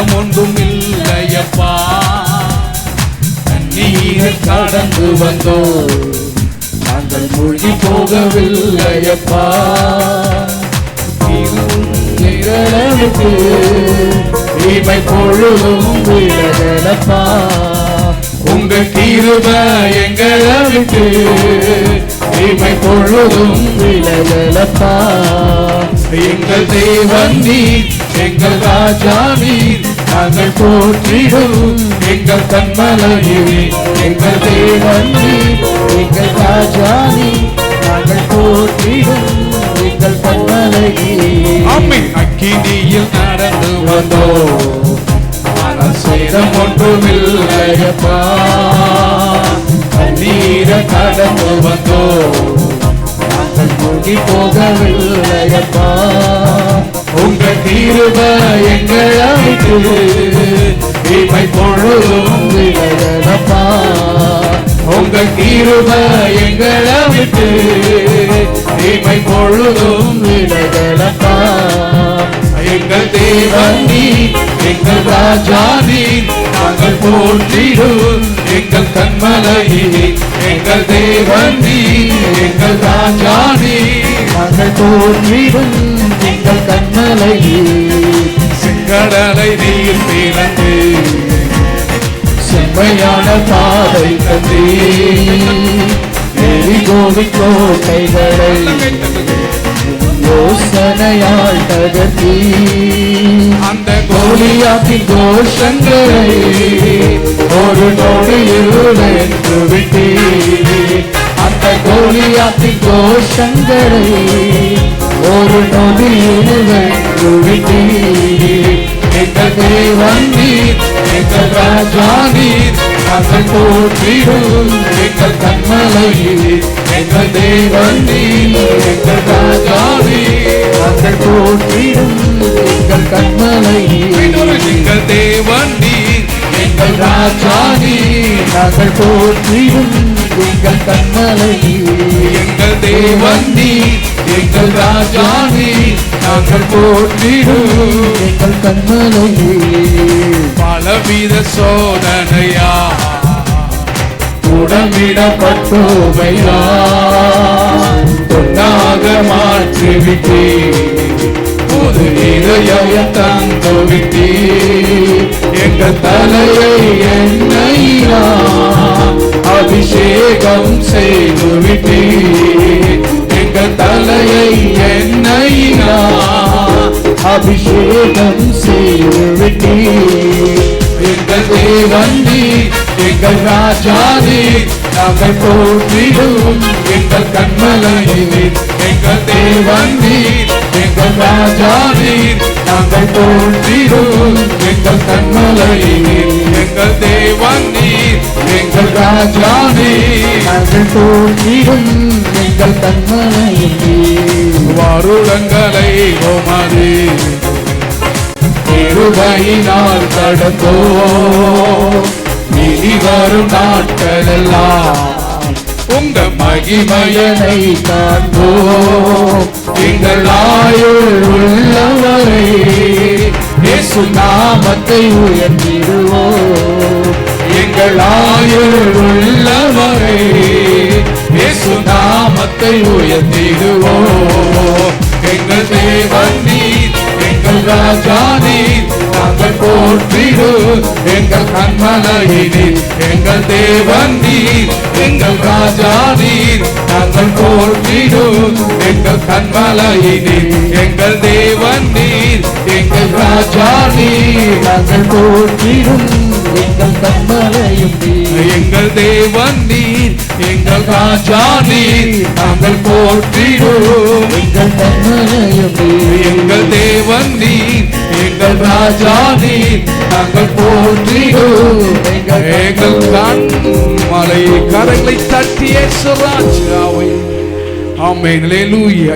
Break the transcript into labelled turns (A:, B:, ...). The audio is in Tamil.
A: சேதம் ஒன்றும் இல்லையப்பா. தண்ணீரை கடந்து வந்தோம், நாங்கள் மூழ்கி போகவில்லையப்பா. நிழலுக்கு இமை பொழுதும் விலகலப்பா. உங்க கிருபை எங்களை விட்டு இமை பொழுதும் விலகலப்பா. எங்கள் தேவன் நீர், எங்கள் ராஜா நீர், நாங்கள் போற்றிடும் எங்கள் கண்மலையே. எங்கள் தேவன் நீர், எங்கள் ராஜா நீர், நாங்கள் போற்றிடும் எங்கள் கண்மலையே. அக்கினியில் நடந்து வந்தோம், ஆனால் சேதம் ஒன்றுமில்லையப்பா. தண்ணீரை கடந்து வந்தோம், நாங்கள் மூழ்கி போகவில்லையப்பா. உங்க கிருபை எங்களை விட்டு இமை பொழுதும் விலகலப்பா. உங்க கிருபை எங்களை விட்டு இமை பொழுதும் விலகலப்பா. எங்கள் தேவன் நீர், எங்கள் ராஜா நீர், நாங்கள் போற்றிடும் எங்கள் கண்மலையே. எங்கள் தேவன் நீர், எங்கள் ராஜா நீர், நாங்கள் போற்றிடும் எங்கள் கண்மலையே. செங்கடலை நீர் பிளந்து செம்மையான பாதை தந்தே. எரிகோவின் கோட்டைகளை யோசனையால் தகர்த்தி. அந்த கோலியாத்தின் கோஷங்களை ஒரு நொடியில் வென்று விட்டே. அந்த கோலியாத்தின் கோஷங்களை ஒரு நொடியில் வென்று விட்டே. எங்கள் தேவன் நீர், எங்கள் ராஜா நீர், நாங்கள் போற்றிடும் எங்கள் கண்மலையே. எங்கள் தேவன் நீர், எங்கள் ராஜா நீர், நாங்கள் போற்றிடும் எங்கள் கண்மலையே. எங்கள் தேவன் நீர், எங்கள் ராஜா நீர், நாங்கள் போற்றிடும் எங்கள் கண்மலையே. எங்கள் தேவன் நீர், எங்கள் ராஜா நீர், நாங்கள் போற்றிடும் எங்கள் கண்மலையே. பலவித சோதனையா உடம்பிடப்பட்டோமையா தொண்டாக மாற்றிவிட்டே. புது இதயம் தந்துவிட்டே. எங்கள் தலையை எண்ணெயினா அபிஷேகம் செய்துவிட்டே. எங்கள் தலையை எண்ணெயினா அபிஷேகம் செய்துவிட்டே. எங்கள் தேவன் நீர், எங்கள் ராஜா நீர், நாங்கள் போற்றிடும் எங்கள் கண்மலையே. எங்கள் தேவன் நீர், எங்கள் ராஜா நீர், நாங்கள் போற்றிடும் எங்கள் கண்மலையே. எங்கள் தேவன் நீர், எங்கள் ராஜா நீர், நாங்கள் போற்றிடும் எங்கள் கண்மலையே. வருடங்களை உமது கிருபையினால் கடந்தோ. இனி வரும் நாட்களெல்லாம் உங்க மகிமையனை காண்போம். எங்கள் ஆயுள் உள்ளவரை இயேசு நாமத்தை உயர்த்திடுவோம். எங்கள் ஆயுள் உள்ளவரை இயேசு நாமத்தை உயர்த்திடுவோம். எங்கள் தேவன் நீர், எங்கள் ராஜா நீர், நாங்கள் போற்றிடும் எங்கள் கண்மலையே. எங்கள் தேவன் நீர், எங்கள் ராஜா நீர், நாங்கள் போற்றிடும் எங்கள் கண்மலையே. எங்கள் தேவன் நீர், எங்கள் ராஜா நீர், நாங்கள் போற்றிடும் எங்கள் கண்மலையும் நீர். எங்கள் தேவன் நீர், எங்கள் ராஜா நீர், நாங்கள் போற்றிடும் எங்கள் கண்மலையும் நீர். எங்கள் தேவன் நீர், எங்கள் ராஜா நீர், நாங்கள் போற்றிடும் எங்கள் கண்மலை. கரங்களை தட்டிய ராஜாவை. ஆமென். அல்லேலூயா.